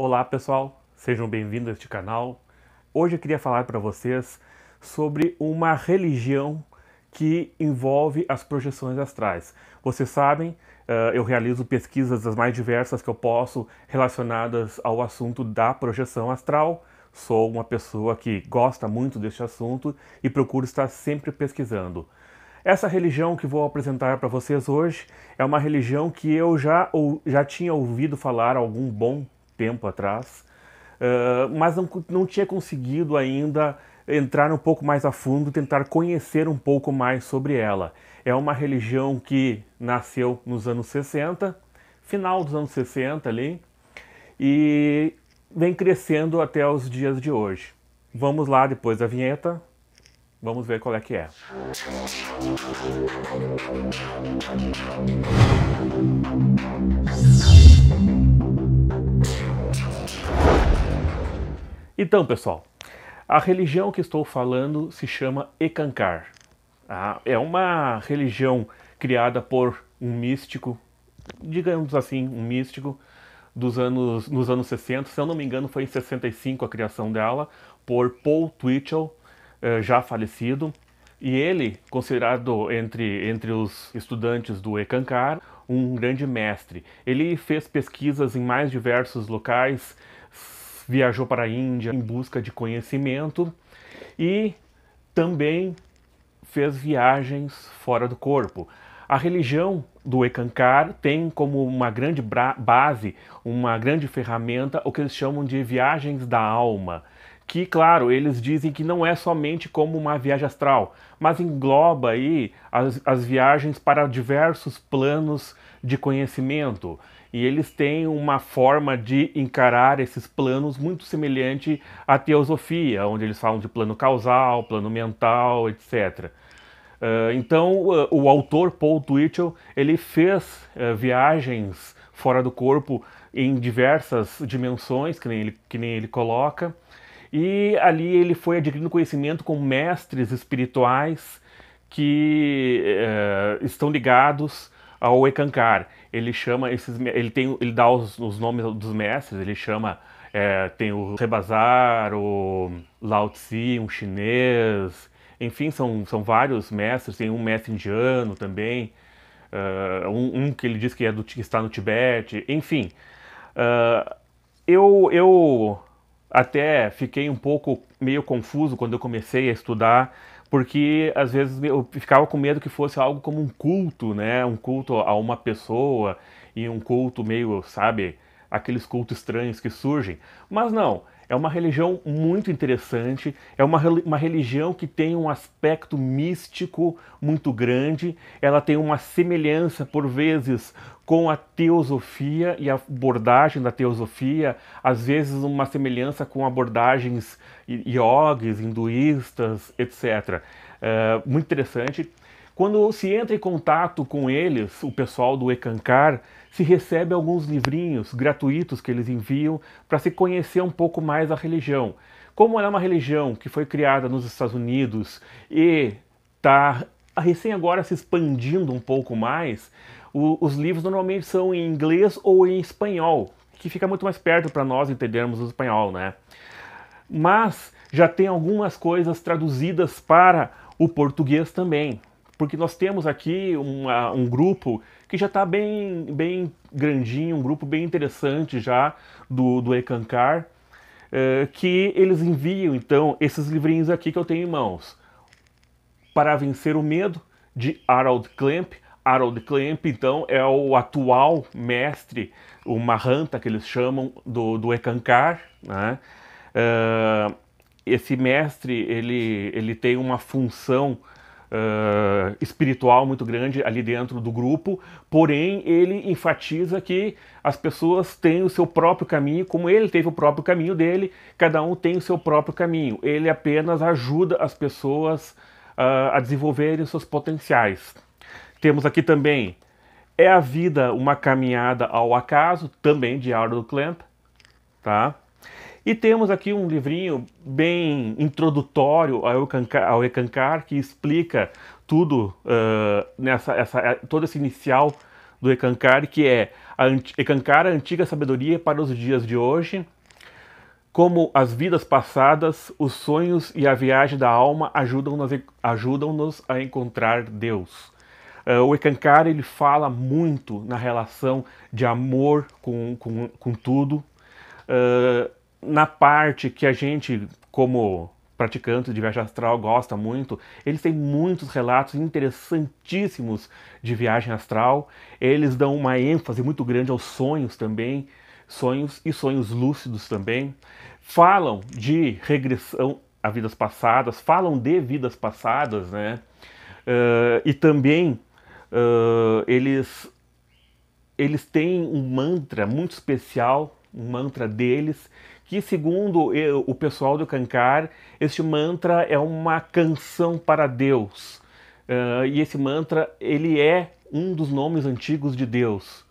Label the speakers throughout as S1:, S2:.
S1: Olá pessoal, sejam bem-vindos a este canal. Hoje eu queria falar para vocês sobre uma religião que envolve as projeções astrais. Vocês sabem, eu realizo pesquisas das mais diversas que eu posso relacionadas ao assunto da projeção astral. Sou uma pessoa que gosta muito deste assunto e procuro estar sempre pesquisando. Essa religião que vou apresentar para vocês hoje é uma religião que eu já tinha ouvido falar há algum bom tempo atrás, mas não tinha conseguido ainda entrar um pouco mais a fundo, tentar conhecer um pouco mais sobre ela. É uma religião que nasceu nos anos 60, final dos anos 60 ali, e vem crescendo até os dias de hoje. Vamos lá, depois da vinheta, vamos ver qual é que é. Então, pessoal, a religião que estou falando se chama Eckankar. É uma religião criada por um místico, digamos assim, um místico nos anos 60. Se eu não me engano, foi em 65 a criação dela, por Paul Twitchell, já falecido. E ele, considerado entre os estudantes do Eckankar, um grande mestre. Ele fez pesquisas em mais diversos locais, viajou para a Índia em busca de conhecimento e também fez viagens fora do corpo. A religião do Eckankar tem como uma grande base, uma grande ferramenta, o que eles chamam de viagens da alma. Que, claro, eles dizem que não é somente como uma viagem astral, mas engloba aí as viagens para diversos planos de conhecimento. E eles têm uma forma de encarar esses planos muito semelhante à teosofia, onde eles falam de plano causal, plano mental, etc. Então, o autor Paul Twitchell, ele fez viagens fora do corpo em diversas dimensões, que nem ele coloca, e ali ele foi adquirindo conhecimento com mestres espirituais que estão ligados ao Eckankar. Ele chama ele dá os nomes dos mestres. Ele chama, tem o Rebazar, o Lao Tzu, um chinês, enfim, são vários mestres. Tem um mestre indiano também, que ele diz que que está no Tibete, enfim. Eu até fiquei um pouco meio confuso quando eu comecei a estudar, porque às vezes eu ficava com medo que fosse algo como um culto, né? Um culto a uma pessoa e um culto meio, sabe, aqueles cultos estranhos que surgem. Mas não, é uma religião muito interessante, é uma religião que tem um aspecto místico muito grande, ela tem uma semelhança, por vezes, com a teosofia e a abordagem da teosofia, às vezes uma semelhança com abordagens iogues, hinduístas, etc. Muito interessante. Quando se entra em contato com eles, o pessoal do Eckankar, se recebe alguns livrinhos gratuitos que eles enviam para se conhecer um pouco mais a religião. Como ela é uma religião que foi criada nos Estados Unidos e está recém agora se expandindo um pouco mais, os livros normalmente são em inglês ou em espanhol, que fica muito mais perto para nós entendermos o espanhol, né? Mas já tem algumas coisas traduzidas para o português também, porque nós temos aqui um grupo que já está bem grandinho, um grupo bem interessante já do Eckankar, que eles enviam então esses livrinhos aqui que eu tenho em mãos. Para Vencer o Medo, de Harold Klemp. Harold Klemp, então, é o atual mestre, o Mahanta, que eles chamam, do Eckankar, né? Esse mestre, ele tem uma função espiritual muito grande ali dentro do grupo, porém ele enfatiza que as pessoas têm o seu próprio caminho, como ele teve o próprio caminho dele, cada um tem o seu próprio caminho. Ele apenas ajuda as pessoas a desenvolverem seus potenciais. Temos aqui também É a Vida uma Caminhada ao Acaso, também de Harold Klemp, tá? E temos aqui um livrinho bem introdutório ao Eckankar, que explica tudo, todo esse inicial do Ekankar, que é Ekankar, a antiga sabedoria para os dias de hoje. Como as vidas passadas, os sonhos e a viagem da alma ajudam-nos a encontrar Deus. O Ekankar, ele fala muito na relação de amor com tudo, na parte que a gente, como praticante de viagem astral, gosta muito. Eles têm muitos relatos interessantíssimos de viagem astral. Eles dão uma ênfase muito grande aos sonhos também, sonhos e sonhos lúcidos também. Falam de regressão a vidas passadas, falam de vidas passadas, né? E também eles têm um mantra muito especial, um mantra deles, que segundo o pessoal do Ekankar, este mantra é uma canção para Deus. E esse mantra, ele é um dos nomes antigos de Deus.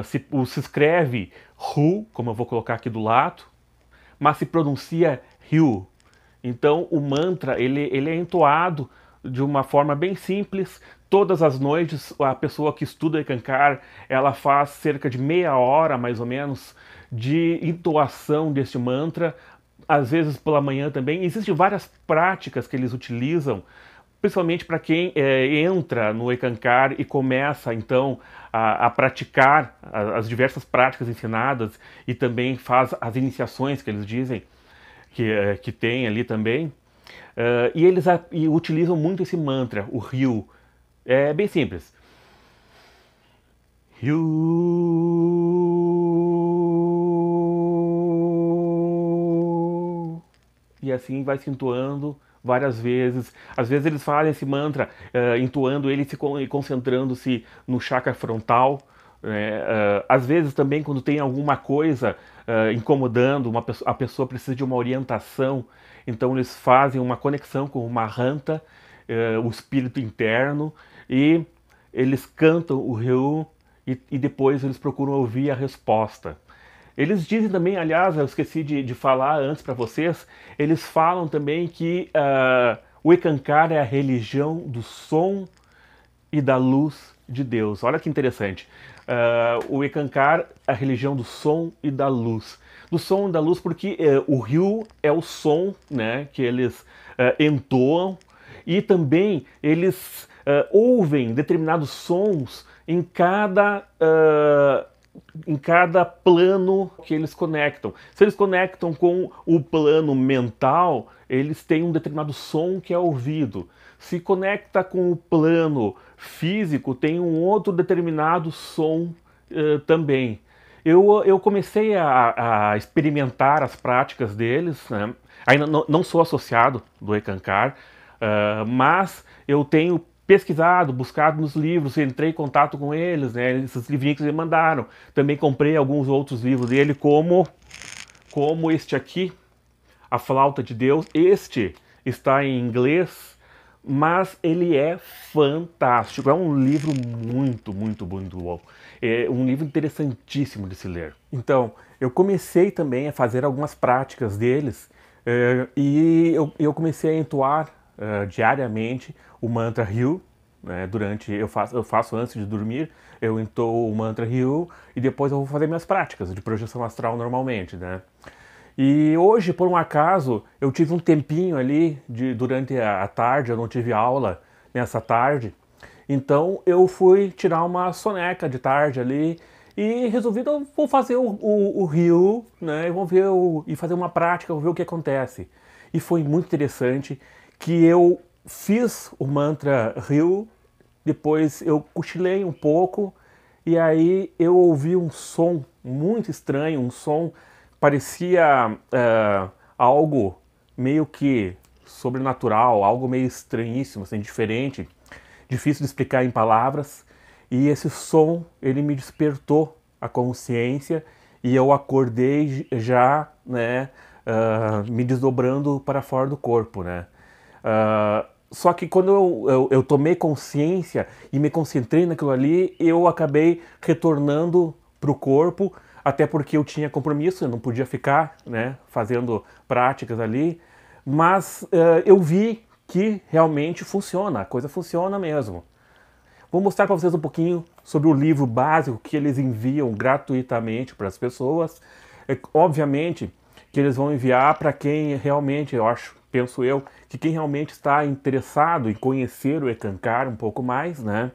S1: Se escreve Hu, como eu vou colocar aqui do lado, mas se pronuncia Ryu. Então o mantra ele é entoado de uma forma bem simples. Todas as noites a pessoa que estuda Ekankar, ela faz cerca de meia hora mais ou menos de entoação deste mantra, às vezes pela manhã também. Existem várias práticas que eles utilizam, principalmente para quem entra no Ekankar e começa então a praticar as diversas práticas ensinadas e também faz as iniciações que eles dizem que tem ali também. E eles utilizam muito esse mantra, o Ryu. É bem simples. Ryu. E assim vai se entoando várias vezes. Às vezes eles fazem esse mantra entoando ele e concentrando-se no chakra frontal. Às vezes também quando tem alguma coisa incomodando, a pessoa precisa de uma orientação, então eles fazem uma conexão com o Mahanta, o espírito interno, e eles cantam o Ryu e depois eles procuram ouvir a resposta. Eles dizem também, aliás, eu esqueci de falar antes para vocês, eles falam também que o Ekankar é a religião do som e da luz de Deus. Olha que interessante. O Ekankar, a religião do som e da luz. Do som e da luz porque o Ryu é o som, né, que eles entoam, e também eles ouvem determinados sons em cada plano que eles conectam. Se eles conectam com o plano mental, eles têm um determinado som que é ouvido. Se conecta com o plano físico, tem um outro determinado som também. Eu comecei a experimentar as práticas deles, né? Ainda não sou associado do Ekankar, mas eu tenho pesquisado, buscado nos livros, entrei em contato com eles, né? Esses livrinhos que eles mandaram. Também comprei alguns outros livros dele, como este aqui, A Flauta de Deus. Este está em inglês, mas ele é fantástico. É um livro muito, muito, muito bom. É um livro interessantíssimo de se ler. Então, eu comecei também a fazer algumas práticas deles e eu comecei a entoar diariamente o mantra Ryu, né? Eu faço antes de dormir, eu entoo o mantra Ryu e depois eu vou fazer minhas práticas de projeção astral normalmente, né? E hoje, por um acaso, eu tive um tempinho ali durante a tarde, eu não tive aula nessa tarde, então eu fui tirar uma soneca de tarde ali e resolvi, vou fazer o Ryu, né? E fazer uma prática, vou ver o que acontece. E foi muito interessante que eu fiz o mantra Ryu, depois eu cochilei um pouco e aí eu ouvi um som muito estranho, um som parecia algo meio que sobrenatural, algo meio estranhíssimo, assim, diferente, difícil de explicar em palavras. E esse som, ele me despertou a consciência e eu acordei já, né, me desdobrando para fora do corpo, né. Só que quando eu tomei consciência e me concentrei naquilo ali, eu acabei retornando para o corpo, até porque eu tinha compromisso, eu não podia ficar, né, fazendo práticas ali, mas eu vi que realmente funciona, a coisa funciona mesmo. Vou mostrar para vocês um pouquinho sobre o livro básico que eles enviam gratuitamente para as pessoas. Obviamente que eles vão enviar para quem realmente, penso eu, que quem realmente está interessado em conhecer o Eckankar um pouco mais, né?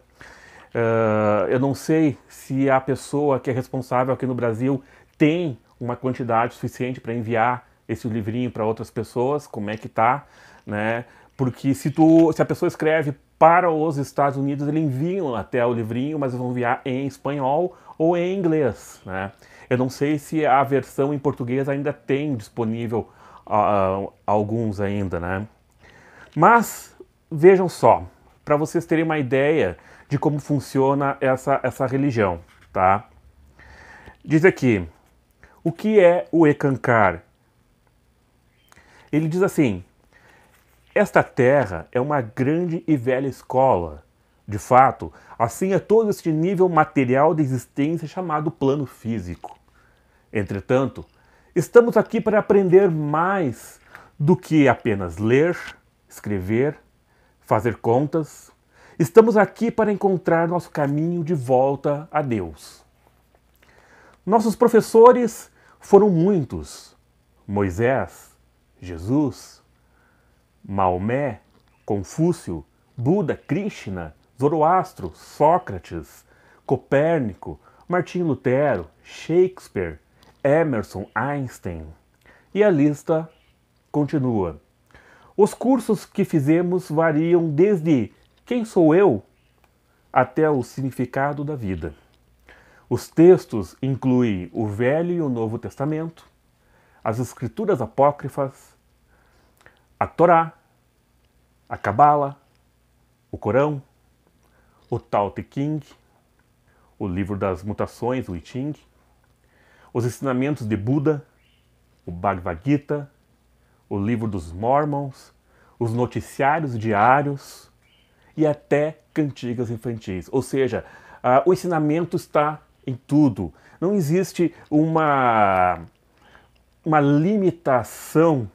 S1: Eu não sei se a pessoa que é responsável aqui no Brasil tem uma quantidade suficiente para enviar esse livrinho para outras pessoas, como é que tá, né? Porque se a pessoa escreve para os Estados Unidos, eles enviam até o livrinho, mas eles vão enviar em espanhol ou em inglês, né? Eu não sei se a versão em português ainda tem disponível alguns ainda, né? Mas vejam só, para vocês terem uma ideia de como funciona essa religião, tá? Diz aqui, o que é o Eckankar? Ele diz assim: esta terra é uma grande e velha escola. De fato, assim é todo este nível material de existência chamado plano físico. Entretanto, estamos aqui para aprender mais do que apenas ler, escrever, fazer contas. Estamos aqui para encontrar nosso caminho de volta a Deus. Nossos professores foram muitos: Moisés, Jesus, Maomé, Confúcio, Buda, Krishna, Zoroastro, Sócrates, Copérnico, Martim Lutero, Shakespeare, Emerson, Einstein. E a lista continua. Os cursos que fizemos variam desde quem sou eu até o significado da vida. Os textos incluem o Velho e o Novo Testamento, as Escrituras Apócrifas, a Torá, a Cabala, o Corão, o Tao Te Ching, o Livro das Mutações, o I Ching, os ensinamentos de Buda, o Bhagavad Gita, o Livro dos Mormons, os noticiários diários e até cantigas infantis. Ou seja, o ensinamento está em tudo. Não existe uma limitação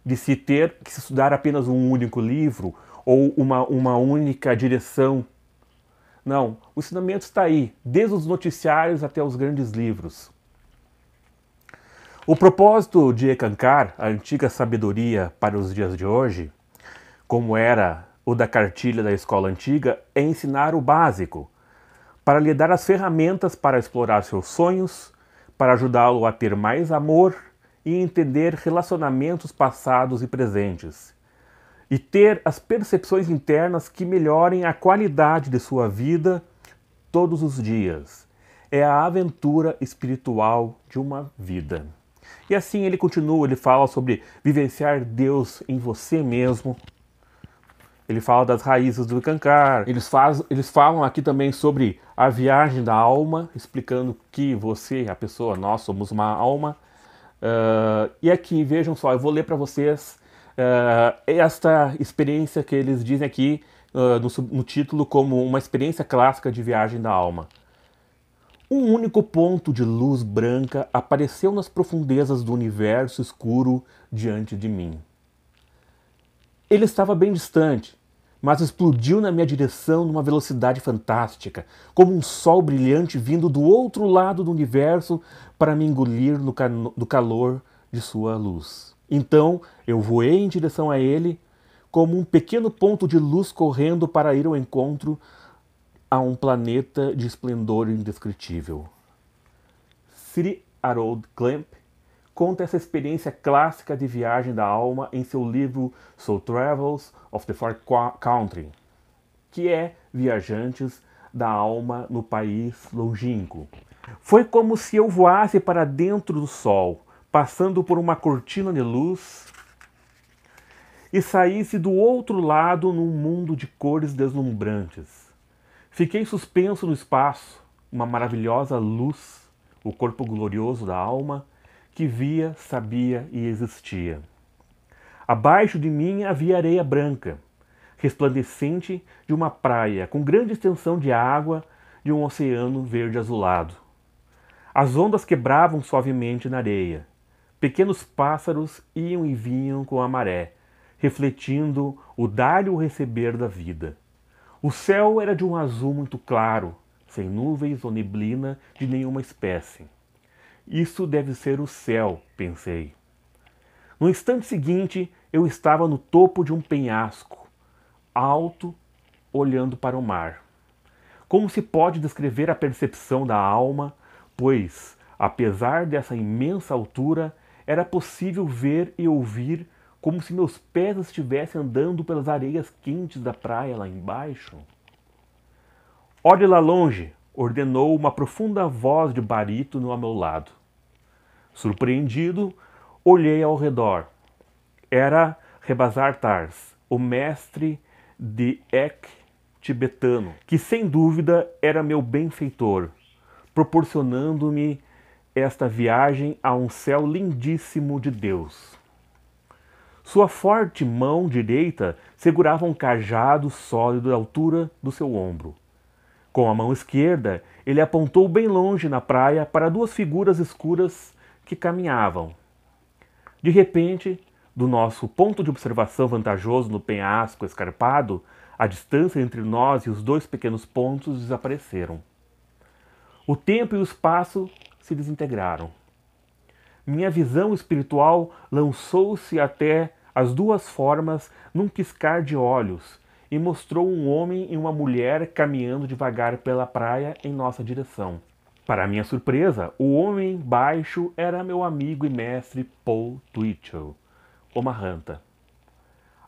S1: de se ter que se estudar apenas um único livro ou uma única direção. Não, o ensinamento está aí, desde os noticiários até os grandes livros. O propósito de Eckankar, a antiga sabedoria para os dias de hoje, como era o da cartilha da escola antiga, é ensinar o básico, para lhe dar as ferramentas para explorar seus sonhos, para ajudá-lo a ter mais amor e entender relacionamentos passados e presentes, e ter as percepções internas que melhorem a qualidade de sua vida todos os dias. É a aventura espiritual de uma vida. E assim ele continua, ele fala sobre vivenciar Deus em você mesmo. Ele fala das raízes do Eckankar. Eles falam aqui também sobre a viagem da alma, explicando que você, a pessoa, nós somos uma alma. E aqui, vejam só, eu vou ler para vocês esta experiência que eles dizem aqui no título como uma experiência clássica de viagem da alma. Um único ponto de luz branca apareceu nas profundezas do universo escuro diante de mim. Ele estava bem distante, mas explodiu na minha direção numa velocidade fantástica, como um sol brilhante vindo do outro lado do universo para me engolir no calor de sua luz. Então eu voei em direção a ele, como um pequeno ponto de luz correndo para ir ao encontro a um planeta de esplendor indescritível. Sri Harold Klemp conta essa experiência clássica de viagem da alma em seu livro Soul Travels of the Far Country, que é Viajantes da Alma no País Longínquo. Foi como se eu voasse para dentro do sol, passando por uma cortina de luz e saísse do outro lado num mundo de cores deslumbrantes. Fiquei suspenso no espaço, uma maravilhosa luz, o corpo glorioso da alma, que via, sabia e existia. Abaixo de mim havia areia branca, resplandecente de uma praia com grande extensão de água de um oceano verde azulado. As ondas quebravam suavemente na areia. Pequenos pássaros iam e vinham com a maré, refletindo o dar e o receber da vida. O céu era de um azul muito claro, sem nuvens ou neblina de nenhuma espécie. Isso deve ser o céu, pensei. No instante seguinte, eu estava no topo de um penhasco, alto, olhando para o mar. Como se pode descrever a percepção da alma, pois, apesar dessa imensa altura, era possível ver e ouvir como se meus pés estivessem andando pelas areias quentes da praia lá embaixo? Olhe lá longe, ordenou uma profunda voz de barítono ao meu lado. Surpreendido, olhei ao redor. Era Rebazar Tars, o mestre de Ek tibetano, que sem dúvida era meu benfeitor, proporcionando-me esta viagem a um céu lindíssimo de Deus. Sua forte mão direita segurava um cajado sólido à altura do seu ombro. Com a mão esquerda, ele apontou bem longe na praia para duas figuras escuras que caminhavam. De repente, do nosso ponto de observação vantajoso no penhasco escarpado, a distância entre nós e os dois pequenos pontos desapareceram. O tempo e o espaço se desintegraram. Minha visão espiritual lançou-se até as duas formas num piscar de olhos e mostrou um homem e uma mulher caminhando devagar pela praia em nossa direção. Para minha surpresa, o homem baixo era meu amigo e mestre Paul Twitchell, o Mahanta.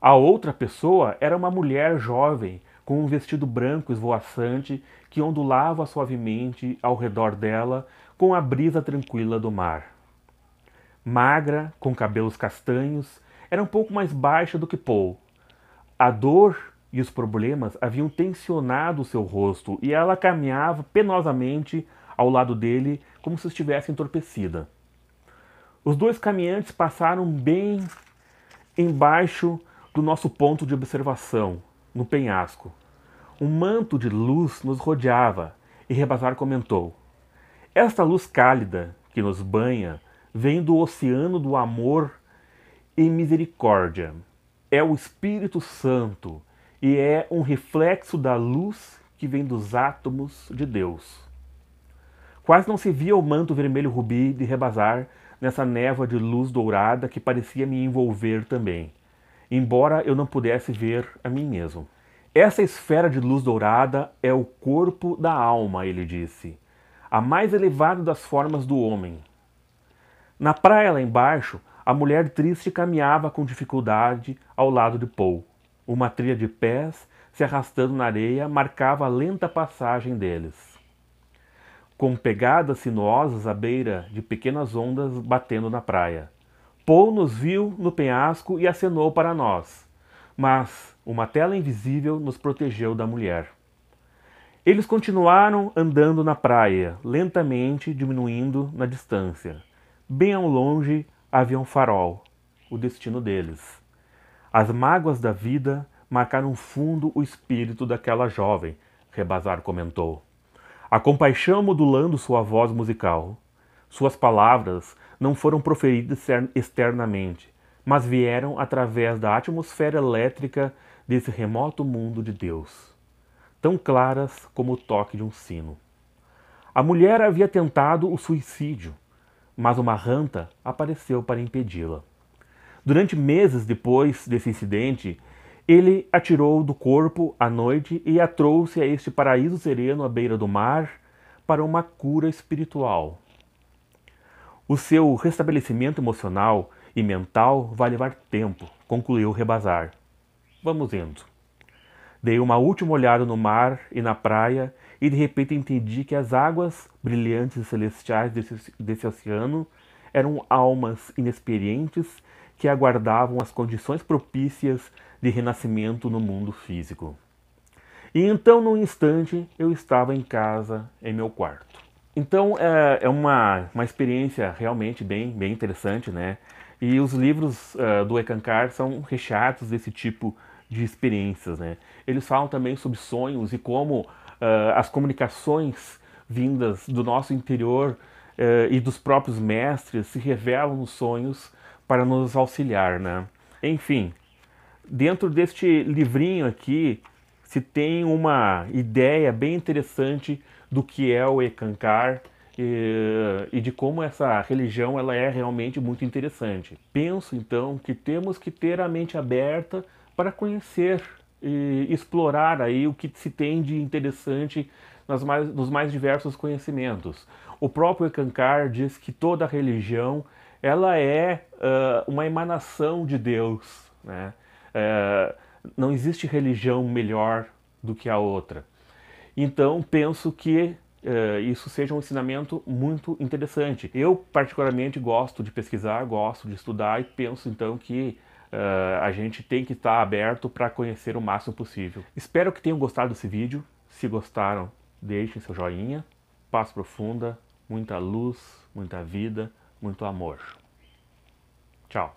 S1: A outra pessoa era uma mulher jovem com um vestido branco esvoaçante que ondulava suavemente ao redor dela com a brisa tranquila do mar. Magra, com cabelos castanhos, era um pouco mais baixa do que Paul. A dor e os problemas haviam tensionado seu rosto e ela caminhava penosamente ao lado dele como se estivesse entorpecida. Os dois caminhantes passaram bem embaixo do nosso ponto de observação, no penhasco. Um manto de luz nos rodeava e Rebazar comentou: esta luz cálida que nos banha vem do oceano do amor e misericórdia. É o Espírito Santo e é um reflexo da luz que vem dos átomos de Deus. Quase não se via o manto vermelho rubi de Rebazar nessa névoa de luz dourada que parecia me envolver também, embora eu não pudesse ver a mim mesmo. Essa esfera de luz dourada é o corpo da alma, ele disse, a mais elevada das formas do homem. Na praia lá embaixo, a mulher triste caminhava com dificuldade ao lado de Paul. Uma trilha de pés se arrastando na areia marcava a lenta passagem deles, com pegadas sinuosas à beira de pequenas ondas batendo na praia. Paul nos viu no penhasco e acenou para nós, mas uma tela invisível nos protegeu da mulher. Eles continuaram andando na praia, lentamente diminuindo na distância. Bem ao longe havia um farol, o destino deles. As mágoas da vida marcaram fundo o espírito daquela jovem, Rebazar comentou. A compaixão modulando sua voz musical. Suas palavras não foram proferidas externamente, mas vieram através da atmosfera elétrica desse remoto mundo de Deus, tão claras como o toque de um sino. A mulher havia tentado o suicídio, mas o Mahanta apareceu para impedi-la. Durante meses depois desse incidente, ele a tirou do corpo à noite e a trouxe a este paraíso sereno à beira do mar para uma cura espiritual. O seu restabelecimento emocional e mental vai levar tempo, concluiu Rebazar. Vamos indo. Dei uma última olhada no mar e na praia e de repente entendi que as águas brilhantes e celestiais desse oceano eram almas inexperientes que aguardavam as condições propícias de renascimento no mundo físico. E então, num instante, eu estava em casa, em meu quarto. Então, é uma experiência realmente bem interessante, né? E os livros do Ekankar são recheados desse tipo de experiências, né? Eles falam também sobre sonhos e como as comunicações vindas do nosso interior e dos próprios mestres se revelam nos sonhos para nos auxiliar, né? Enfim, dentro deste livrinho aqui, se tem uma ideia bem interessante do que é o Ekankar e de como essa religião ela é realmente muito interessante. Penso então que temos que ter a mente aberta para conhecer e explorar aí o que se tem de interessante nos mais diversos conhecimentos. O próprio Ekankar diz que toda religião ela é uma emanação de Deus, né? Não existe religião melhor do que a outra. Então penso que isso seja um ensinamento muito interessante. Eu particularmente gosto de pesquisar, gosto de estudar e penso então que a gente tem que estar aberto para conhecer o máximo possível. Espero que tenham gostado desse vídeo. Se gostaram, deixem seu joinha. Paz profunda, muita luz, muita vida, muito amor. Tchau.